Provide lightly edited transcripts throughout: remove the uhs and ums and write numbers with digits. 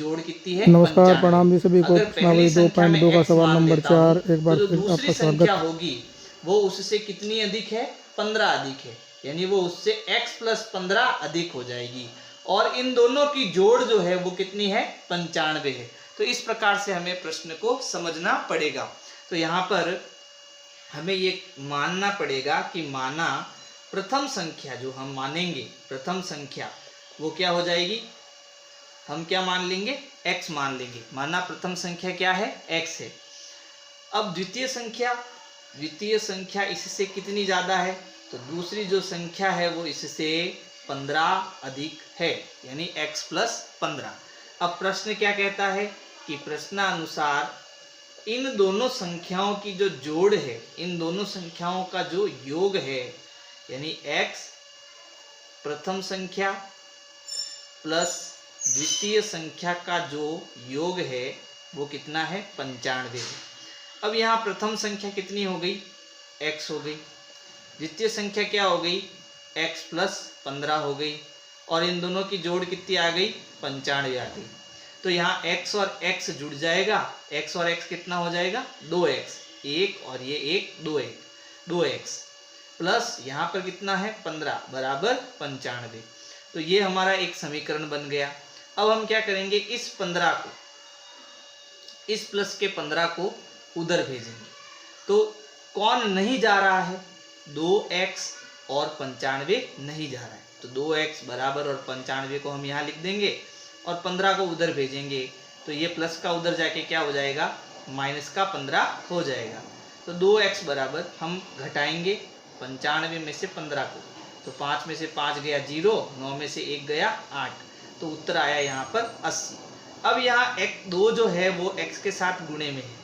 जोड़ कितनी है? नमस्कार 95। प्रणाम जी सभी को। अगर पहली संख्या में 2.2 का x सवाल मान नंबर लेता हूं 4 एक बार तो जो फिर दूसरी आपका संख्या स्वागत। होगी वो उससे कितनी अधिक है? 15 अधिक है, यानी वो उससे x प्लस 15 अधिक हो जाएगी। और इन दोनों की जोड़ जो है वो कितनी है? 95 है। तो इस प्रकार से हमें प्रश्न को समझना पड़ेगा। तो यहाँ पर हमें ये मानना पड़ेगा कि माना प्रथम संख्या जो हम मानेंगे, प्रथम संख्या वो क्या हो जाएगी? हम क्या मान लेंगे? x मान लेंगे। माना प्रथम संख्या क्या है? x है। अब द्वितीय संख्या इससे कितनी ज्यादा है? तो दूसरी जो संख्या है वो इससे 15 अधिक है, यानी x प्लस 15। अब प्रश्न क्या कहता है कि प्रश्नानुसार इन दोनों संख्याओं की जो जोड़ है, इन दोनों संख्याओं का जो योग है, यानी x प्रथम संख्या प्लस द्वितीय संख्या का जो योग है वो कितना है? 95 है। अब यहाँ प्रथम संख्या कितनी हो गई? x हो गई। द्वितीय संख्या क्या हो गई? x प्लस 15 हो गई। और इन दोनों की जोड़ कितनी आ गई? 95 आ गई। तो यहाँ x और x जुड़ जाएगा। x और x कितना हो जाएगा? 2x, 1 और ये 1, 2x प्लस यहाँ पर कितना है? 15 बराबर 95। तो ये हमारा एक समीकरण बन गया। अब हम क्या करेंगे? इस 15 को, इस प्लस के 15 को उधर भेजेंगे। तो कौन नहीं जा रहा है? 2x और 95 नहीं जा रहा है। तो 2x बराबर और 95 को हम यहाँ लिख देंगे और 15 को उधर भेजेंगे। तो ये प्लस का उधर जाके क्या हो जाएगा? माइनस का 15 हो जाएगा। तो 2x बराबर हम घटाएंगे 95 में से 15 को। तो 5 में से 5 गया 0, 9 में से 1 गया 8। तो उत्तर आया यहाँ पर 80। अब यहाँ x 2 जो है वो x के साथ गुणे में है,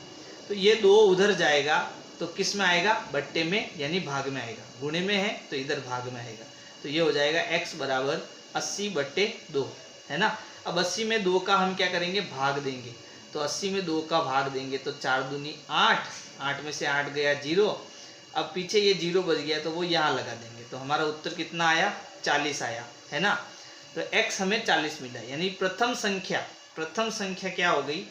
तो ये 2 उधर जाएगा तो किस में आएगा? बट्टे में, यानी भाग में आएगा। गुणे में है तो इधर भाग में आएगा। तो ये हो जाएगा x बराबर 80/2, है ना। अब 80 में 2 का हम क्या करेंगे? भाग देंगे। तो 80 में 2 का भाग देंगे तो 4 दूनी 8, 8 में से 8 गया 0। अब पीछे ये 0 बच गया तो वो यहाँ लगा देंगे। तो हमारा उत्तर कितना आया? 40 आया, है ना। तो x हमें 40 मिला, यानी प्रथम संख्या क्या हो गई?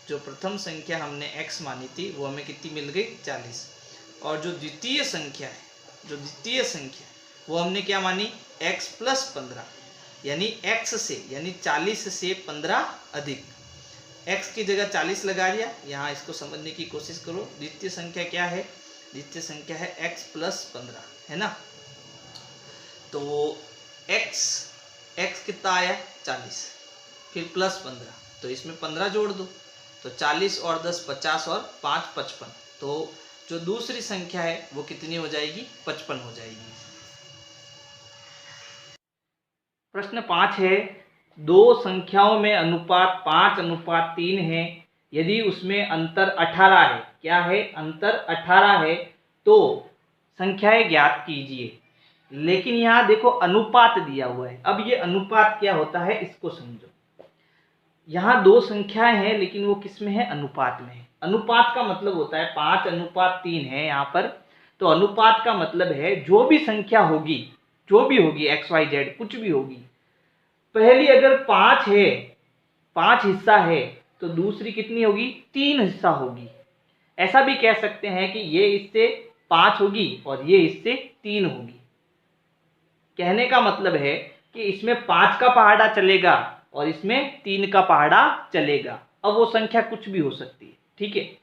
जो प्रथम संख्या हमने x मानी थी वो हमें कितनी मिल गई? 40। और जो द्वितीय संख्या है वो हमने क्या मानी? x प्लस 15, यानी x से, यानी 40 से 15 अधिक। x की जगह 40 लगा दिया। यहाँ इसको समझने की कोशिश करो। द्वितीय संख्या क्या है? द्वितीय संख्या है x प्लस 15, है ना। तो x कितना आया? 40, फिर प्लस 15, तो इसमें 15 जोड़ दो। तो 40 और 10 50 और 5 55। तो जो दूसरी संख्या है वो कितनी हो जाएगी? 55 हो जाएगी। प्रश्न 5 है, दो संख्याओं में अनुपात 5:3 है। यदि उसमें अंतर 18 है, क्या है? अंतर 18 है, तो संख्याएं ज्ञात कीजिए। लेकिन यहाँ देखो अनुपात दिया हुआ है। अब ये अनुपात क्या होता है इसको समझो। यहाँ दो संख्याएं हैं लेकिन वो किस में है? अनुपात में है। अनुपात का मतलब होता है 5:3 है यहाँ पर। तो अनुपात का मतलब है जो भी संख्या होगी, जो भी होगी एक्स वाई जेड कुछ भी होगी, पहली अगर 5 है, 5 हिस्सा है, तो दूसरी कितनी होगी? 3 हिस्सा होगी। ऐसा भी कह सकते हैं कि ये इससे 5 होगी और ये इससे 3 होगी। कहने का मतलब है कि इसमें 5 का पहाड़ा चलेगा और इसमें 3 का पहाड़ा चलेगा। अब वो संख्या कुछ भी हो सकती है, ठीक है।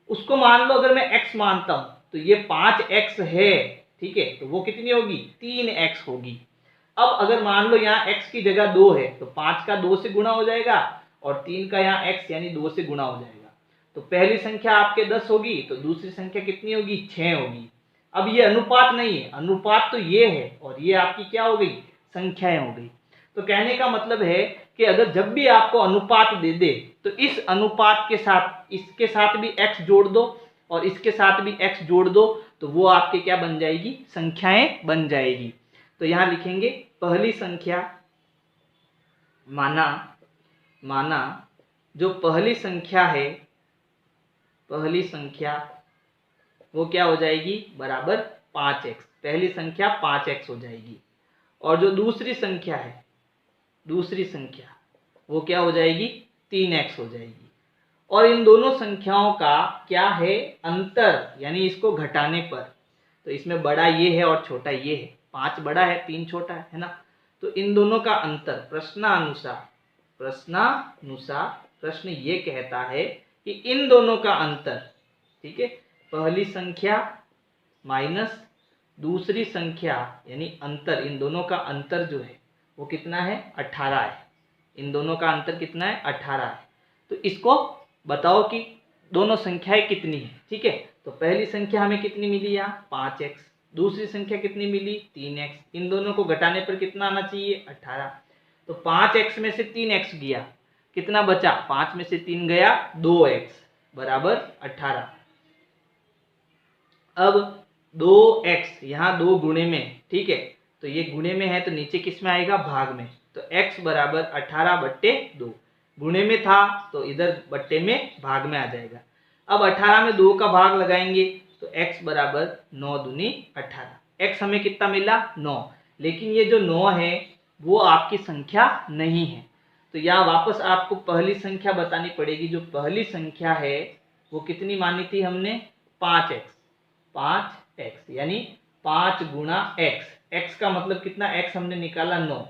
उसको मान लो अगर मैं x मानता हूं तो ये 5x है, ठीक है, तो वो कितनी होगी? 3x होगी। अब अगर मान लो यहाँ x की जगह 2 है तो 5 का 2 से गुणा हो जाएगा और 3 का यहाँ x यानी 2 से गुणा हो जाएगा। तो पहली संख्या आपके 10 होगी तो दूसरी संख्या कितनी होगी? 6 होगी। अब ये अनुपात नहीं है, अनुपात तो ये है और ये आपकी क्या हो गई? संख्याएं हो गई। तो कहने का मतलब है कि अगर जब भी आपको अनुपात दे दे तो इस अनुपात के साथ इसके साथ भी x जोड़ दो और इसके साथ भी x जोड़ दो, तो वो आपके क्या बन जाएगी? संख्याएं बन जाएगी। तो यहां लिखेंगे पहली संख्या, माना जो पहली संख्या है, पहली संख्या वो क्या हो जाएगी? बराबर 5x। पहली संख्या 5x हो जाएगी। और जो दूसरी संख्या है, दूसरी संख्या वो क्या हो जाएगी? 3x हो जाएगी। और इन दोनों संख्याओं का क्या है, अंतर, यानी इसको घटाने पर, तो इसमें बड़ा ये है और छोटा ये है, 5 बड़ा है 3 छोटा है ना। तो इन दोनों का अंतर प्रश्नानुसार प्रश्न ये कहता है कि इन दोनों का अंतर, ठीक है, पहली संख्या माइनस दूसरी संख्या, यानी अंतर, इन दोनों का अंतर जो है वो कितना है, 18 है। इन दोनों का अंतर कितना है, 18 है। तो इसको बताओ कि दोनों संख्याएं कितनी है, ठीक है। तो पहली संख्या हमें कितनी मिली यहाँ 5x, दूसरी संख्या कितनी मिली 3x, इन दोनों को घटाने पर कितना आना चाहिए 18। तो 5x में से 3x गया, कितना बचा, 5 में से 3 गया 2x बराबर 18। अब 2x यहाँ 2 गुणे में, ठीक है, तो ये गुणे में है तो नीचे किस में आएगा, भाग में। तो x बराबर 18/2, गुणे में था तो इधर बट्टे में भाग में आ जाएगा। अब 18 में 2 का भाग लगाएंगे तो x बराबर 9 दूनी 18। x हमें कितना मिला 9, लेकिन ये जो 9 है वो आपकी संख्या नहीं है। तो यहाँ वापस आपको पहली संख्या बतानी पड़ेगी। जो पहली संख्या है वो कितनी मानी थी हमने, 5x, यानी 5 गुणा x का मतलब कितना, x हमने निकाला 9,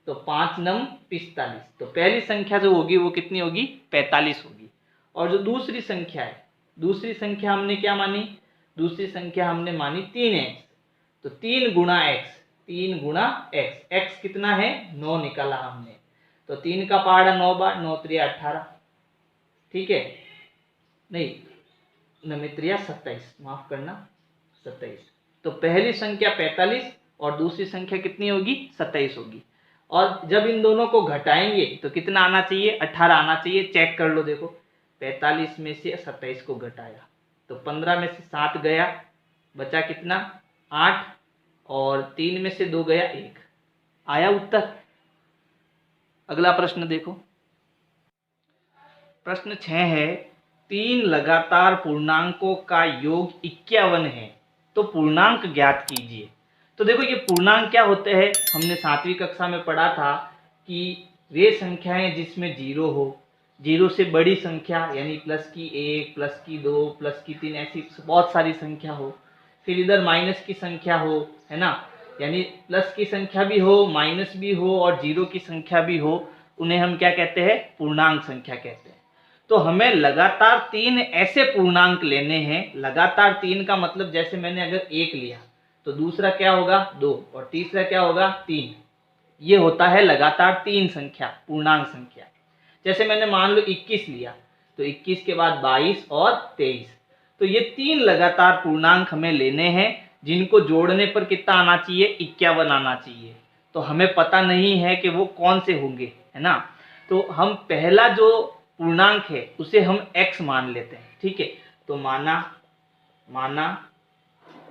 तो 5 नम 45। तो पहली संख्या जो होगी वो कितनी होगी, 45 होगी। और जो दूसरी संख्या है, दूसरी संख्या हमने क्या मानी, दूसरी संख्या हमने मानी 3x, तो 3 गुणा x, x कितना है 9 निकाला हमने, तो 3 का पहाड़ा 9 बार, 9 3 18, ठीक है, नहीं 9 3 27, माफ करना 27। तो पहली संख्या 45 और दूसरी संख्या कितनी होगी 27 होगी। और जब इन दोनों को घटाएंगे तो कितना आना चाहिए, 18 आना चाहिए। चेक कर लो, देखो 45 में से 27 को घटाया तो 15 में से 7 गया, बचा कितना 8, और 3 में से 2 गया 1, आया उत्तर। अगला प्रश्न देखो, प्रश्न 6 है, 3 लगातार पूर्णांकों का योग 51 है, तो पूर्णांक ज्ञात कीजिए। तो देखो ये पूर्णांक क्या होते हैं, हमने 7वीं कक्षा में पढ़ा था कि वे संख्याएं जिसमें 0 हो, 0 से बड़ी संख्या यानी प्लस की 1, प्लस की 2, प्लस की 3, ऐसी बहुत सारी संख्या हो, फिर इधर माइनस की संख्या हो, है ना, यानी प्लस की संख्या भी हो, माइनस भी हो और 0 की संख्या भी हो, उन्हें हम क्या कहते हैं, पूर्णांक संख्या कहते हैं। तो हमें लगातार 3 ऐसे पूर्णांक लेने हैं। लगातार 3 का मतलब जैसे मैंने अगर 1 लिया तो दूसरा क्या होगा 2 और तीसरा क्या होगा 3, ये होता है लगातार 3 संख्या, पूर्णांक संख्या। जैसे मैंने मान लो 21 लिया तो 21 के बाद 22 और 23, तो ये 3 लगातार पूर्णांक हमें लेने हैं जिनको जोड़ने पर कितना आना चाहिए 51 आना चाहिए। तो हमें पता नहीं है कि वो कौन से होंगे, है ना। तो हम पहला जो पूर्णांक है उसे हम x मान लेते हैं, ठीक है। तो माना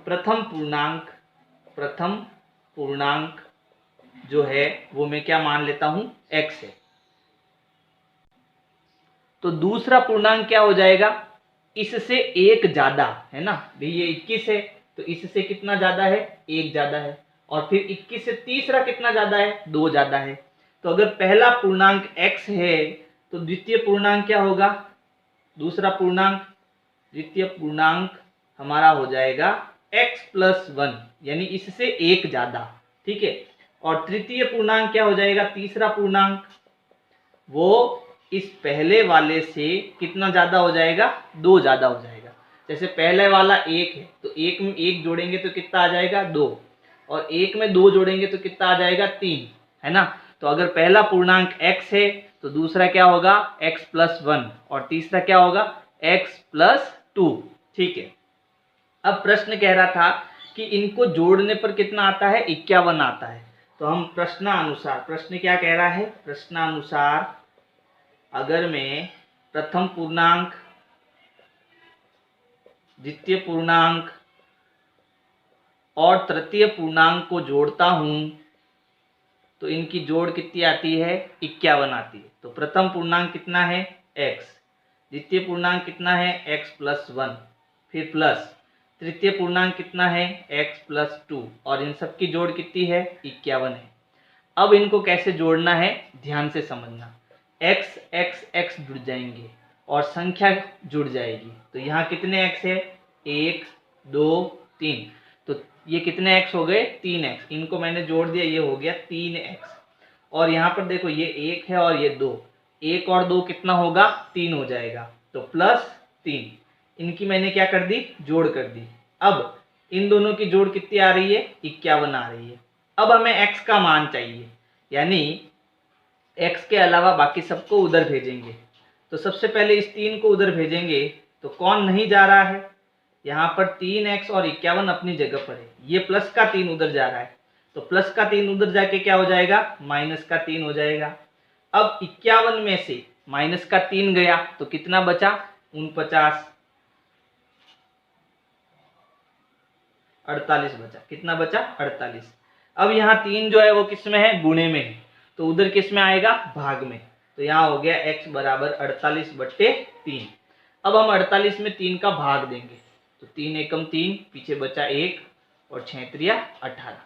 प्रथम पूर्णांक जो है वो मैं क्या मान लेता हूं x है। तो दूसरा पूर्णांक क्या हो जाएगा, इससे 1 ज्यादा, है ना, भाई ये 21 है तो इससे कितना ज्यादा है 1 ज्यादा है, और फिर 21 से तीसरा कितना ज्यादा है 2 ज्यादा है। तो अगर पहला पूर्णांक x है तो द्वितीय पूर्णांक क्या होगा, द्वितीय पूर्णांक हमारा हो जाएगा x+1, यानी इससे 1 ज्यादा, ठीक है। और तृतीय पूर्णांक क्या हो जाएगा, तीसरा पूर्णांक वो इस पहले वाले से कितना ज्यादा हो जाएगा 2 ज्यादा हो जाएगा। जैसे पहले वाला 1 है तो 1 में 1 जोड़ेंगे तो कितना आ जाएगा 2, और 1 में 2 जोड़ेंगे तो कितना आ जाएगा 3, है ना। तो अगर पहला पूर्णांक x है तो दूसरा क्या होगा x+1 और तीसरा क्या होगा x+2, ठीक है। अब प्रश्न कह रहा था कि इनको जोड़ने पर कितना आता है 51 आता है। तो हम प्रश्न क्या कह रहा है, प्रश्नानुसार अगर मैं प्रथम पूर्णांक, द्वितीय पूर्णांक और तृतीय पूर्णांक को जोड़ता हूं तो इनकी जोड़ कितनी आती है 51 आती है। तो प्रथम पूर्णांक कितना है x, द्वितीय पूर्णांक कितना है x+1, फिर प्लस तृतीय पूर्णांक कितना है x+2, और इन सब की जोड़ कितनी है 51 है। अब इनको कैसे जोड़ना है ध्यान से समझना। एक्स एक्स एक्स जुड़ जाएंगे और संख्या जुड़ जाएगी। तो यहाँ कितने एक्स है, 1 2 3, तो ये कितने एक्स हो गए, 3x, इनको मैंने जोड़ दिया, ये हो गया 3x। और यहाँ पर देखो ये 1 है और ये 2, 1 और 2 कितना होगा, 3 हो जाएगा, तो +3, इनकी मैंने क्या कर दी, जोड़ कर दी। अब इन दोनों की जोड़ कितनी आ रही है, 51 आ रही है। अब हमें x का मान चाहिए, यानी x के अलावा बाकी सबको उधर भेजेंगे। तो सबसे पहले इस 3 को उधर भेजेंगे, तो कौन नहीं जा रहा है, यहाँ पर 3x और 51 अपनी जगह पर है, ये प्लस का 3 उधर जा रहा है, तो प्लस का 3 उधर जाके क्या हो जाएगा, माइनस का 3 हो जाएगा। अब 51 में से माइनस का 3 गया तो कितना बचा, 49, 48 बचा, कितना बचा, 48। अब यहाँ 3 जो है वो किस में है, गुणे में है, तो उधर किस में आएगा, भाग में, तो यहाँ हो गया x बराबर 48/3। अब हम 48 में 3 का भाग देंगे, तो 3 एकम 3, पीछे बचा 1 और 6 त्रिया 18,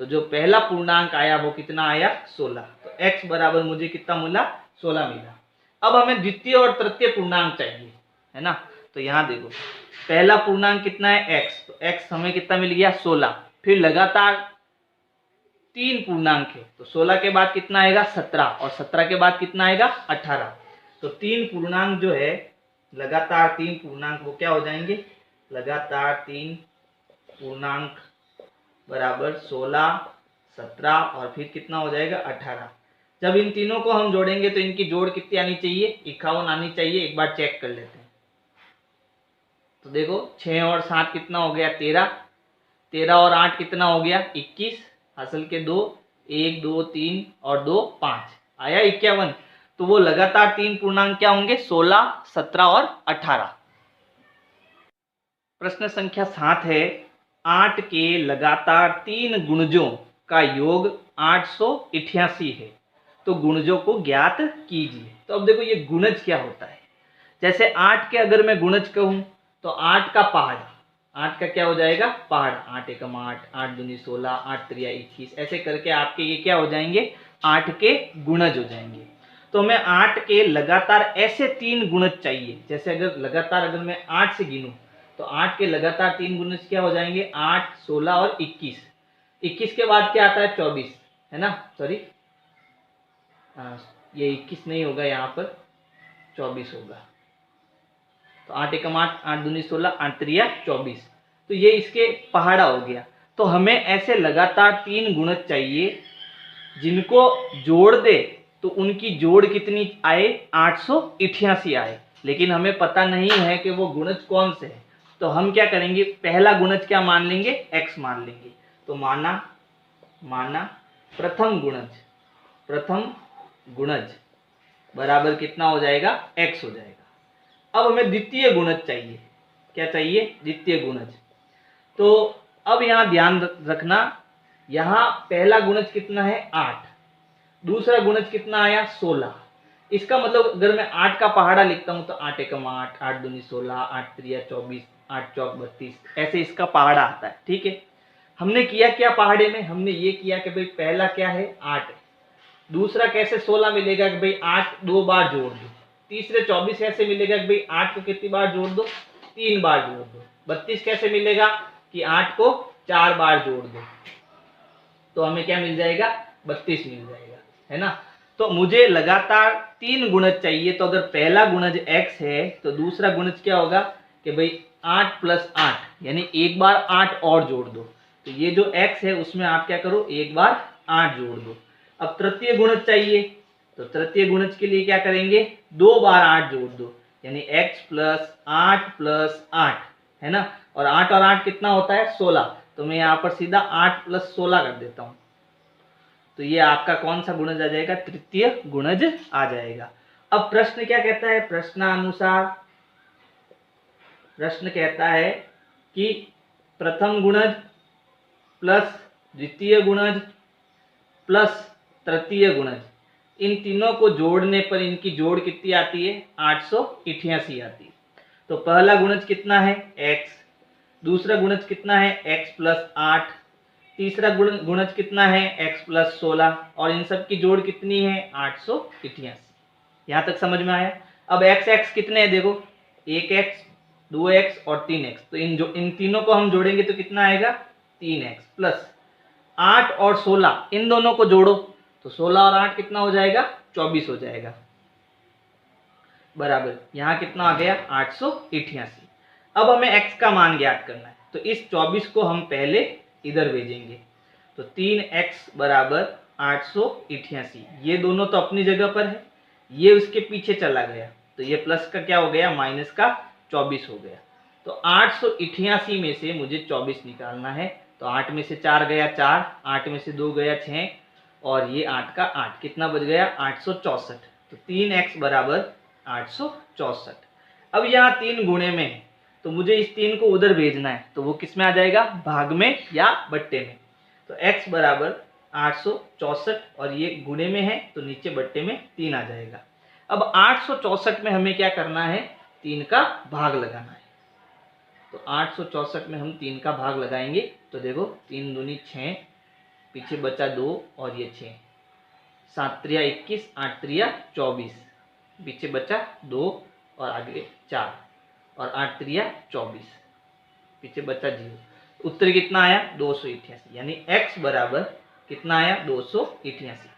तो जो पहला पूर्णांक आया वो कितना आया, 16। तो x बराबर मुझे कितना मिला, 16 मिला। अब हमें द्वितीय और तृतीय पूर्णांक चाहिए, है ना, तो यहाँ देखो पहला पूर्णांक कितना है, x, तो x हमें कितना मिल गया, 16। फिर लगातार 3 पूर्णांक है, तो 16 के बाद कितना आएगा, 17, और 17 के बाद कितना आएगा, 18। तो 3 पूर्णांक जो है, लगातार 3 पूर्णांक वो क्या हो जाएंगे, लगातार 3 पूर्णांक बराबर 16, 17 और फिर कितना हो जाएगा, 18। जब इन तीनों को हम जोड़ेंगे तो इनकी जोड़ कितनी आनी चाहिए, 51 आनी चाहिए। एक बार चेक कर लेते हैं, तो देखो 6 और 7 कितना हो गया, 13, 13 और 8 कितना हो गया, 21, हासिल के 2, 1 2 3 और 2 5, आया 51। तो वो लगातार 3 पूर्णांक क्या होंगे, 16, 17 और 18। प्रश्न संख्या 7 है, 8 के लगातार 3 गुणजों का योग 888 है, तो गुणजों को ज्ञात कीजिए। तो अब देखो ये गुणज क्या होता है, जैसे 8 के अगर मैं गुणज कहूं तो 8 का पहाड़, 8 का क्या हो जाएगा, पहाड़, 8 एकम 8, 8 दूनी 16, 8 त्रिया 21, ऐसे करके आपके ये क्या हो जाएंगे, 8 के गुणज हो जाएंगे। तो हमें 8 के लगातार ऐसे 3 गुणज चाहिए, जैसे अगर लगातार अगर मैं 8 से गिनूं तो 8 के लगातार 3 गुणज क्या हो जाएंगे, 8, 16 और 21। 21 के बाद क्या आता है, 24, है ना, सॉरी ये 21 नहीं होगा, यहाँ पर 24 होगा। तो 8 एकम 8, 8 दूनी 16, 8 त्रिया 24, तो ये इसके पहाड़ा हो गया। तो हमें ऐसे लगातार 3 गुणज चाहिए जिनको जोड़ दे तो उनकी जोड़ कितनी आए, 888 आए, लेकिन हमें पता नहीं है कि वो गुणज कौन से है। तो हम क्या करेंगे, पहला गुणज क्या मान लेंगे, x मान लेंगे। तो माना प्रथम गुणज बराबर कितना हो जाएगा, x हो जाएगा। अब हमें द्वितीय गुणज चाहिए, क्या चाहिए, द्वितीय गुणज। तो अब यहाँ ध्यान रखना, यहाँ पहला गुणज कितना है, 8, दूसरा गुणज कितना आया, 16। इसका मतलब अगर मैं 8 का पहाड़ा लिखता हूं तो 8 एकम 8, 8 दूनी 16, 8 त्रिया 24, 8 चौक 32, ऐसे इसका पहाड़ा आता है, ठीक है। हमने किया क्या पहाड़े में, हमने ये किया कि भाई पहला क्या है, 8 है, दूसरा कैसे 16 मिलेगा कि भाई 8 2 बार जोड़ दो, तीसरे 24 कैसे मिलेगा कि भाई 8 को कितनी बार जोड़ दो, 3 बार जोड़ दो, 32 कैसे मिलेगा कि 8 को 4 बार जोड़ दो, तो हमें क्या मिल जाएगा, 32 मिल जाएगा, है ना। तो मुझे लगातार 3 गुणज चाहिए, तो अगर पहला गुणज x है तो दूसरा गुणज क्या होगा कि भाई 8 + 8, यानी एक बार 8 और जोड़ दो। तो ये जो x है उसमें आप क्या करो, एक बार 8 जोड़ दो। अब तृतीय गुणज चाहिए, तो तृतीय गुणज के लिए क्या करेंगे, 2 बार 8 जोड़ दो, यानी x + 8 + 8, है ना। और 8 और 8 कितना होता है, 16, तो मैं यहाँ पर सीधा 8 + 16 कर देता हूँ। तो ये आपका कौन सा गुणज आ जाएगा, तृतीय गुणज आ जाएगा। अब प्रश्न क्या कहता है, प्रश्न कहता है कि प्रथम गुणज प्लस द्वितीय गुणज प्लस तृतीय गुणज, इन तीनों को जोड़ने पर इनकी जोड़ कितनी आती है, 888 आती है। तो पहला गुणज कितना है, x, दूसरा गुणज कितना है, x + 8, तीसरा गुणज कितना है, x + 16, और इन सब की जोड़ कितनी है, 888। यहाँ तक समझ में आया। अब एक्स एक्स कितने हैं देखो, 1x 2x और 3x, तो इन तीनों को हम जोड़ेंगे तो कितना आएगा 3x प्लस 8 और 16 इन दोनों को जोड़ो तो 16 और 8 कितना हो जाएगा 24 हो जाएगा, बराबर यहाँ कितना आ गया 888। अब हमें x का मान ज्ञात करना है, तो इस 24 को हम पहले इधर भेजेंगे, तो 3x बराबर 888, ये दोनों तो अपनी जगह पर है, ये उसके पीछे चला गया तो ये प्लस का क्या हो गया माइनस का 24 हो गया। तो 888 में से मुझे 24 निकालना है, तो 8 में से 4 गया 4, 8 में से 2 गया 6 और ये 8 का 8 कितना बच गया 864, तो 3x बराबर 864। अब यहाँ 3 गुणे में है तो मुझे इस 3 को उधर भेजना है, तो वो किस में आ जाएगा भाग में या बट्टे में, तो x बराबर 864 और ये गुणे में है तो नीचे बट्टे में 3 आ जाएगा। अब 864 में हमें क्या करना है 3 का भाग लगाना है, तो 864 में हम 3 का भाग लगाएंगे तो देखो 3 दूनी 6, पीछे बचा 2 और ये 6, 7 त्रिया 21, 8 त्रिया 24, पीछे बचा 2 और आगे 4 और 8 त्रिया 24, पीछे बचा 0। उत्तर कितना आया 288, यानी x बराबर कितना आया 288।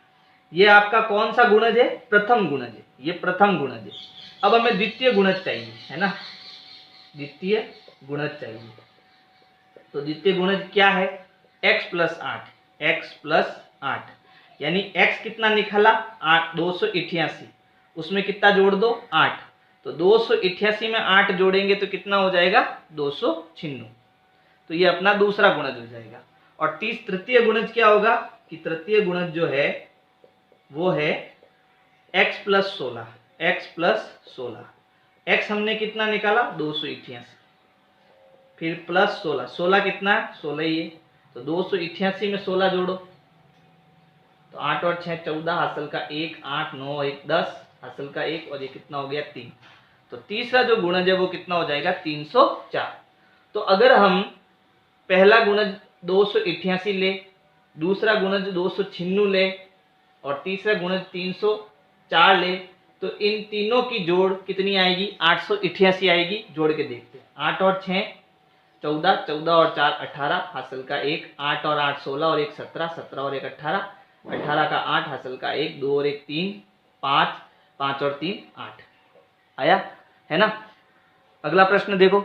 ये आपका कौन सा गुणज है प्रथम गुणज है, ये प्रथम गुणज है। अब हमें द्वितीय गुणज चाहिए है ना, द्वितीय गुणज चाहिए, तो द्वितीय गुणज क्या है x प्लस 8, x प्लस 8 यानी x कितना निकला 8 288, उसमें कितना जोड़ दो 8, तो 288 में 8 जोड़ेंगे तो कितना हो जाएगा 296, तो ये अपना दूसरा गुणज हो जाएगा। और तृतीय गुणज क्या होगा कि तृतीय गुणज जो है वो है x plus 16, x plus 16, x हमने कितना निकाला 288, फिर प्लस 16, 16 कितना है 16 ही है, तो 288 में 16 जोड़ो तो 8 और 6 14, हासिल का 1, 8 9 1 10, हासिल का 1 और ये कितना हो गया 3, तो तीसरा जो गुणज है वो कितना हो जाएगा 304। तो अगर हम पहला गुणज 288 ले, दूसरा गुणज 296 ले और तीसरा गुणज 304 ले, तो इन तीनों की जोड़ कितनी आएगी 888 आएगी। जोड़ के देखते हैं, 8 और 6 14, 14 और 4 18, हासिल का 1, 8 और 8 16 और 1 17, 17 और 1 18, 18 का 8, हासिल का 1, 2 और 1 3, 5, 5 और 3 8 आया है ना। अगला प्रश्न देखो,